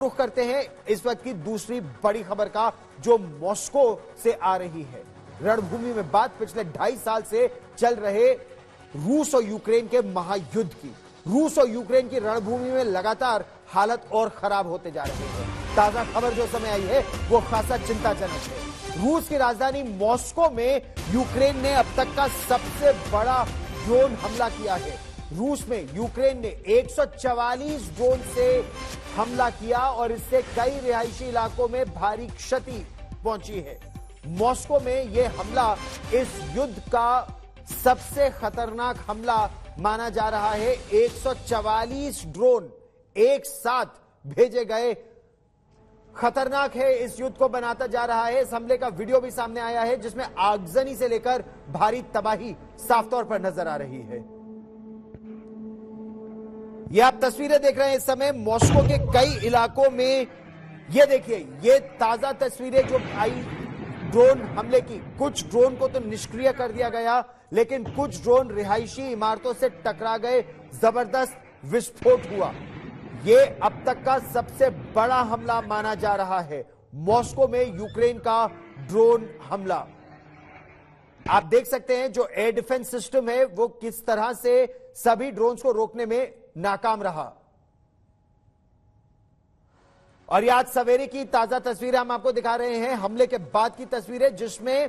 रुख करते हैं इस वक्त की दूसरी बड़ी खबर का, जो मॉस्को से आ रही है। रणभूमि में बात पिछले 2.5 साल से चल रहे रूस और यूक्रेन के महायुद्ध की। रूस और यूक्रेन की रणभूमि में लगातार हालत और खराब होते जा रहे हैं। ताजा खबर जो समय आई है वो खासा चिंताजनक है। रूस की राजधानी मॉस्को में यूक्रेन ने अब तक का सबसे बड़ा ड्रोन हमला किया है। रूस में यूक्रेन ने 144 ड्रोन से हमला किया और इससे कई रिहायशी इलाकों में भारी क्षति पहुंची है। मॉस्को में यह हमला इस युद्ध का सबसे खतरनाक हमला माना जा रहा है। 144 ड्रोन एक साथ भेजे गए, खतरनाक है। इस युद्ध को बनाता जा रहा है। इस हमले का वीडियो भी सामने आया है जिसमें आगजनी से लेकर भारी तबाही साफ तौर पर नजर आ रही है। ये आप तस्वीरें देख रहे हैं इस समय मॉस्को के कई इलाकों में। ये देखिए, ये ताजा तस्वीरें जो आई ड्रोन हमले की। कुछ ड्रोन को तो निष्क्रिय कर दिया गया, लेकिन कुछ ड्रोन रिहायशी इमारतों से टकरा गए, जबरदस्त विस्फोट हुआ। ये अब तक का सबसे बड़ा हमला माना जा रहा है, मॉस्को में यूक्रेन का ड्रोन हमला। आप देख सकते हैं जो एयर डिफेंस सिस्टम है वो किस तरह से सभी ड्रोन्स को रोकने में नाकाम रहा। और ये आज सवेरे की ताजा तस्वीरें हम आपको दिखा रहे हैं, हमले के बाद की तस्वीरें, जिसमें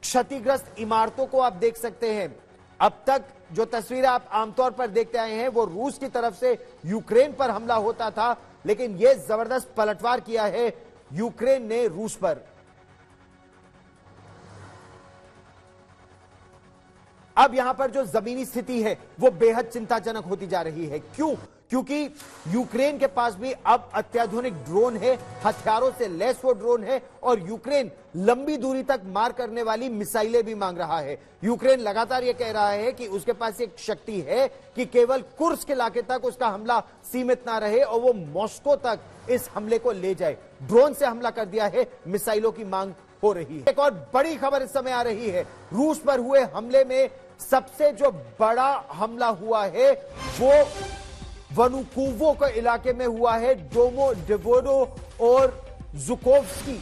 क्षतिग्रस्त इमारतों को आप देख सकते हैं। अब तक जो तस्वीरें आप आमतौर पर देखते आए हैं वो रूस की तरफ से यूक्रेन पर हमला होता था, लेकिन यह जबरदस्त पलटवार किया है यूक्रेन ने रूस पर। अब यहां पर जो जमीनी स्थिति है वो बेहद चिंताजनक होती जा रही है। क्यों? क्योंकि यूक्रेन के पास भी अब अत्याधुनिक ड्रोन है, हथियारों से लैस वो ड्रोन है, और यूक्रेन लंबी दूरी तक मार करने वाली मिसाइलें भी मांग रहा है। यूक्रेन लगातार यह कह रहा है कि उसके पास एक शक्ति है कि केवल कुर्स्क इलाके तक उसका हमला सीमित ना रहे और वो मॉस्को तक इस हमले को ले जाए। ड्रोन से हमला कर दिया है, मिसाइलों की मांग हो रही है। एक और बड़ी खबर इस समय आ रही है, रूस पर हुए हमले में सबसे जो बड़ा हमला हुआ है वो वनुकोवो के इलाके में हुआ है। डोमोडेवोरो और जुकोव्स्की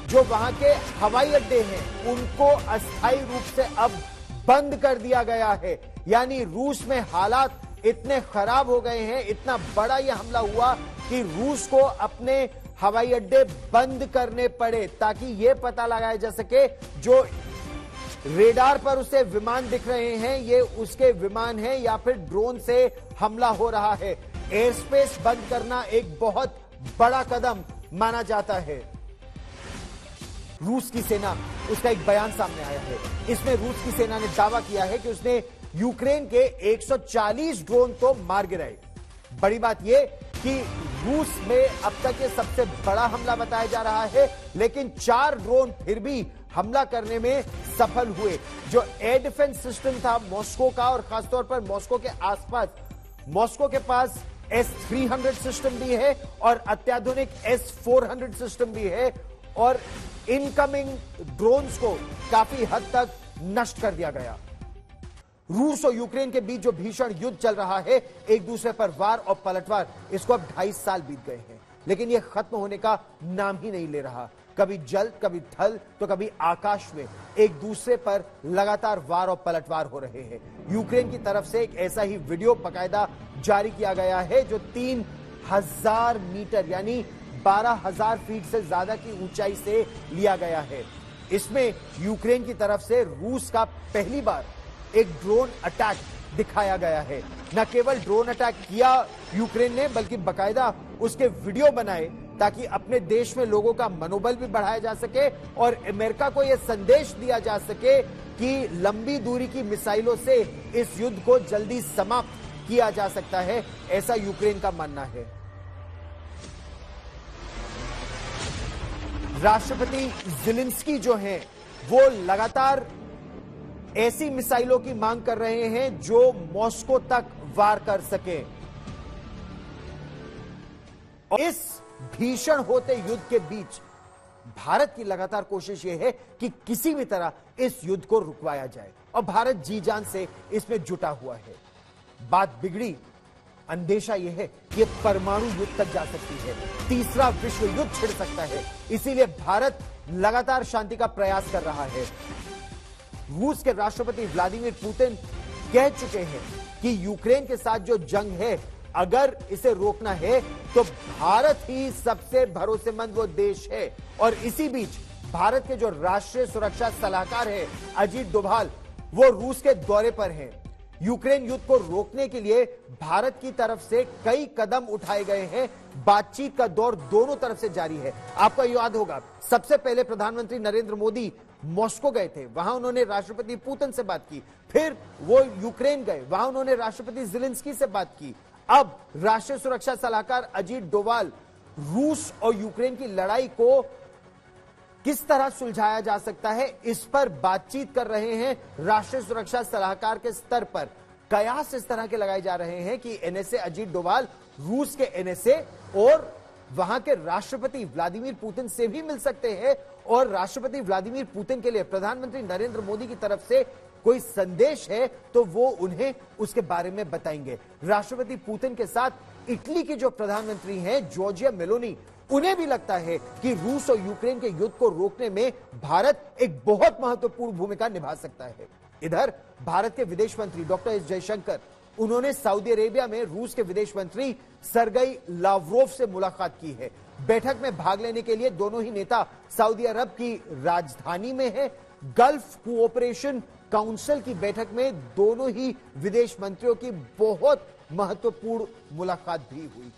जो वहां के हवाई अड्डे हैं उनको अस्थायी रूप से अब बंद कर दिया गया है। यानी रूस में हालात इतने खराब हो गए हैं, इतना बड़ा यह हमला हुआ कि रूस को अपने हवाई अड्डे बंद करने पड़े ताकि यह पता लगाया जा सके जो रेडार पर उसे विमान दिख रहे हैं ये उसके विमान हैं या फिर ड्रोन से हमला हो रहा है। एयर स्पेस बंद करना एक बहुत बड़ा कदम माना जाता है। रूस की सेना, उसका एक बयान सामने आया है। इसमें रूस की सेना ने दावा किया है कि उसने यूक्रेन के 140 ड्रोन तो मार गिराए। बड़ी बात यह कि रूस में अब तक ये सबसे बड़ा हमला बताया जा रहा है, लेकिन 4 ड्रोन फिर भी हमला करने में सफल हुए। जो एयर डिफेंस सिस्टम था मॉस्को का, और खासतौर पर मॉस्को के आसपास, मॉस्को के पास S-300 सिस्टम भी है और अत्याधुनिक S-400 सिस्टम भी है, और इनकमिंग ड्रोन्स को काफी हद तक नष्ट कर दिया गया। रूस और यूक्रेन के बीच जो भीषण युद्ध चल रहा है, एक दूसरे पर वार और पलटवार, इसको अब 2.5 साल बीत गए हैं, लेकिन यह खत्म होने का नाम ही नहीं ले रहा। कभी जल, कभी थल, तो कभी आकाश में एक दूसरे पर लगातार वार और पलटवार हो रहे हैं। यूक्रेन की तरफ से एक ऐसा ही वीडियो बाकायदा जारी किया गया है जो 3000 मीटर यानी 12,000 फीट से ज्यादा की ऊंचाई से लिया गया है। इसमें यूक्रेन की तरफ से रूस का पहली बार एक ड्रोन अटैक दिखाया गया है। न केवल ड्रोन अटैक किया यूक्रेन ने, बल्कि बाकायदा उसके वीडियो बनाए ताकि अपने देश में लोगों का मनोबल भी बढ़ाया जा सके और अमेरिका को यह संदेश दिया जा सके कि लंबी दूरी की मिसाइलों से इस युद्ध को जल्दी समाप्त किया जा सकता है, ऐसा यूक्रेन का मानना है। राष्ट्रपति ज़ेलेंस्की जो हैं वो लगातार ऐसी मिसाइलों की मांग कर रहे हैं जो मॉस्को तक वार कर सके। और इस भीषण होते युद्ध के बीच भारत की लगातार कोशिश यह है कि किसी भी तरह इस युद्ध को रुकवाया जाए, और भारत जी जान से इसमें जुटा हुआ है। बात बिगड़ी अंदेशा यह है कि परमाणु युद्ध तक जा सकती है, तीसरा विश्व युद्ध छिड़ सकता है। इसीलिए भारत लगातार शांति का प्रयास कर रहा है। रूस के राष्ट्रपति व्लादिमीर पुतिन कह चुके हैं कि यूक्रेन के साथ जो जंग है, अगर इसे रोकना है तो भारत ही सबसे भरोसेमंद वो देश है। और इसी बीच भारत के जो राष्ट्रीय सुरक्षा सलाहकार है अजीत डोभाल, वो रूस के दौरे पर हैं। यूक्रेन युद्ध को रोकने के लिए भारत की तरफ से कई कदम उठाए गए हैं। बातचीत का दौर दोनों तरफ से जारी है। आपको याद होगा, सबसे पहले प्रधानमंत्री नरेंद्र मोदी मॉस्को गए थे, वहां उन्होंने राष्ट्रपति पुतिन से बात की। फिर वो यूक्रेन गए, वहां उन्होंने राष्ट्रपति ज़ेलेंस्की से बात की। अब राष्ट्रीय सुरक्षा सलाहकार अजीत डोभाल रूस और यूक्रेन की लड़ाई को किस तरह सुलझाया जा सकता है, इस पर बातचीत कर रहे हैं। राष्ट्रीय सुरक्षा सलाहकार के स्तर पर कयास इस तरह के लगाए जा रहे हैं कि एनएसए अजीत डोभाल रूस के एनएसए और वहां के राष्ट्रपति व्लादिमीर पुतिन से भी मिल सकते हैं और राष्ट्रपति व्लादिमीर पुतिन के लिए प्रधानमंत्री नरेंद्र मोदी की तरफ से कोई संदेश है तो वो उन्हें उसके बारे में बताएंगे। राष्ट्रपति पुतिन के साथ इटली के जो प्रधानमंत्री हैं जॉर्जिया मेलोनी, उन्हें भी लगता है कि रूस और यूक्रेन के युद्ध को रोकने में भारत एक बहुत महत्वपूर्ण भूमिका निभा सकता है। इधर भारत के विदेश मंत्री डॉक्टर एस जयशंकर, उन्होंने सऊदी अरेबिया में रूस के विदेश मंत्री सरगई लावरोव से मुलाकात की है। बैठक में भाग लेने के लिए दोनों ही नेता सऊदी अरब की राजधानी में है। गल्फ कोऑपरेशन काउंसिल की बैठक में दोनों ही विदेश मंत्रियों की बहुत महत्वपूर्ण मुलाकात भी हुई।